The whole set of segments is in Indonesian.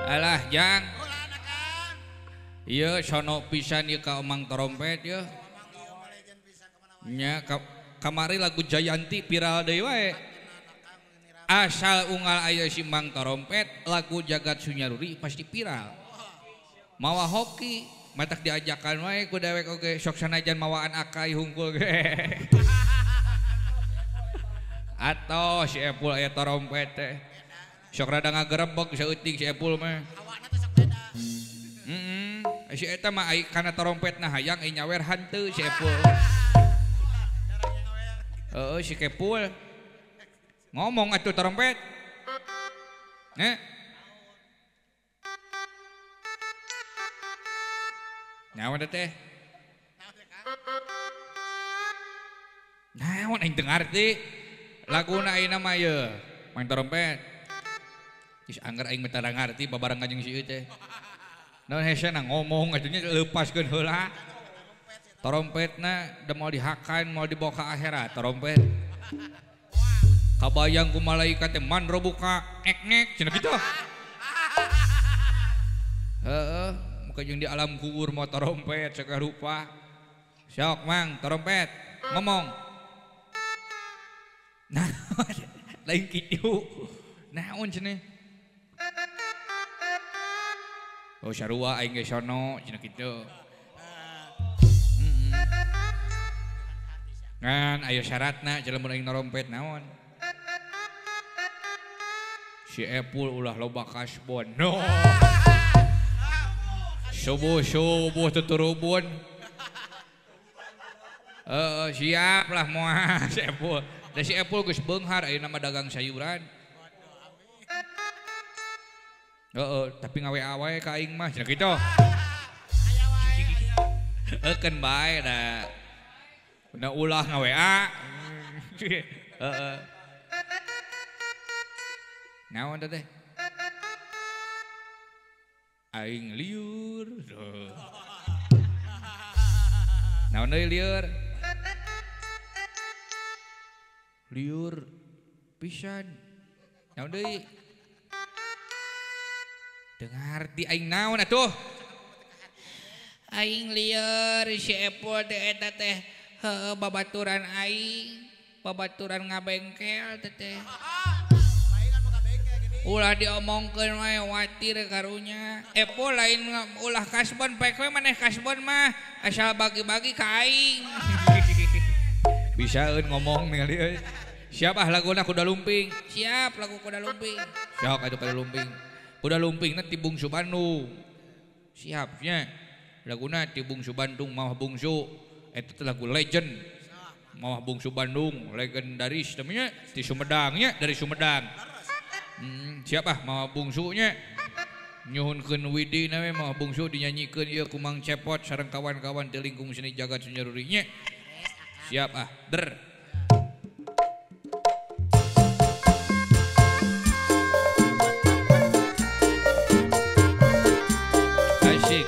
Alah jang. Iya sono pisan ieu ka omang trompet ya. Nya kamari lagu Jayanti viral deui wae. Asal unggal aya si Mang Trompet lagu Jagat Sunyaruri pasti viral. Mawa hoki matak diajakan wae ku dewek oge sok sanajan mawaan akai hungkul ge. Atau si Epul aya trompet teh. Sok rada ngagerebek saeutik si Epul mah. Si eta mah ai kana trompetna hayang ai nyawer hanteu si Epul. Heeh si Kepul. Ngomong atuh trompet. Naon teh? Naon aing teu ngarti. Laguna ayeuna mah ye, Mang Trompet. Geus angger aing mah tara ngarti babarengan jeung si ieu teh. Naon hesena ngomong atunya leupaskeun heula. Trompetna da mau dihakan mau dibawa ka akhirat trompet. Kabayang ku malaikat teh man robuka ek-nek cenah kitu. Heeh, muka jeung di alam kubur mau trompet sakarupa. Sok Mang Trompet ngomong. Nah, lain kitu. Naon cenah? Oh sarua aing ge sono cenah kitu. Ngan aya syaratna jelema aing narompet naon? Si Epul ulah loba kasbon. No. Subuh tuturubun. Siap lah moal si Epul. Da si Epul geus beunghar ayeuna mah dagang sayuran. Tapi ngawe wae ka aing mah cenah kitu. Eukeun bae da. Na ulah ngawe-a. Heeh. Naon teh? Aing liur. Naon deui liur? Liur pisan. Naon deui? Dengar di aing naon atuh? Aing lieur si Epul teh eta teh heueuh babaturan aing, babaturan ngabengkel teh. Ulah diomongkeun wae watir karunya. Epul lain ulah kasbon bae we maneh kasbon mah asal bagi-bagi ka aing. Bisaeun ngomong ningali euy. Siap laguna Kuda Lumping. Siap lagu Kuda Lumping. Sok atuh Kuda Lumping. Kuda Lumpingna ti Bungsu Bandung. Siapnya laguna ti Bungsu Bandung Mawah Bungsu. Eta teh lagu legend. Mawah Bungsu Bandung legendaris namanya ti Sumedangnya dari Sumedang. Siapa Mawah Bungsunya nyuhunkeun widina we Mawah Bungsu dinyanyikeun ieu ku Mang Cepot sareng kawan-kawan ti lingkung seni Jagat Sunyarurinya. Siap der. Asik.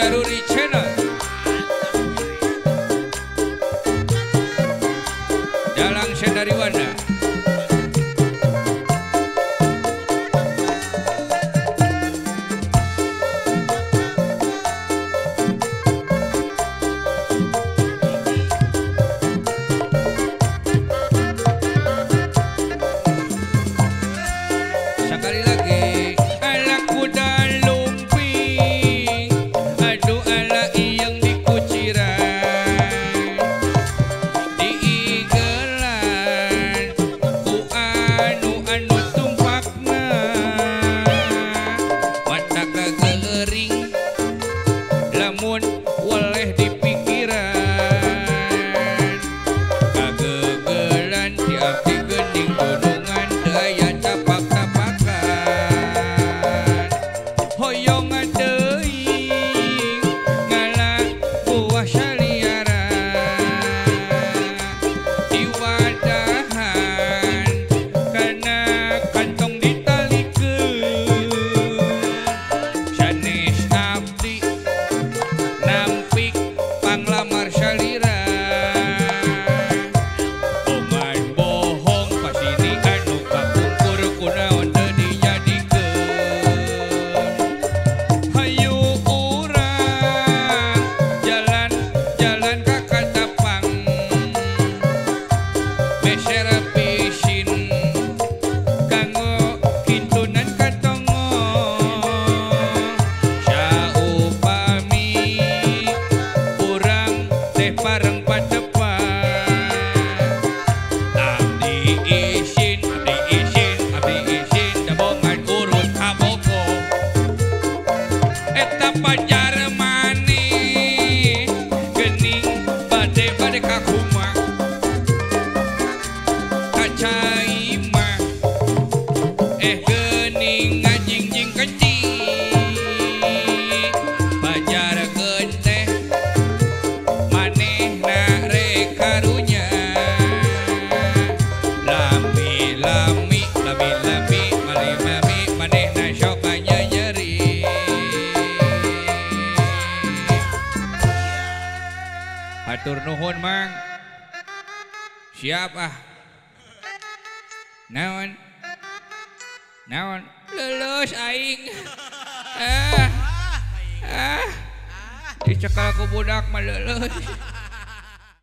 Nyaruri Channel. Dalang Sendariwanda. Sekali lagi, ala kuda lumping, aduh ala iyang dikuciran, diigelan, ku anu tumpakna, mata kagering, lamun waleh dipikiran, kagegelan tiap digening gunungan daya hoyong teuing ngala buah saliara diwadahan kana kantong ditalikeun sanes abdi nampik panglamar salira oman bohong pasini anu kapungkur kunaon teu bareng padepan abdi isin dabongan urut aboko eta pajar maneh gening bade kakuma kacai mah gening ngajingjing kencing pajar genteh karunya lami manehna syokanya nyeri hatur nuhun mang siap naon lulus aing dicekal ku budak mah lulus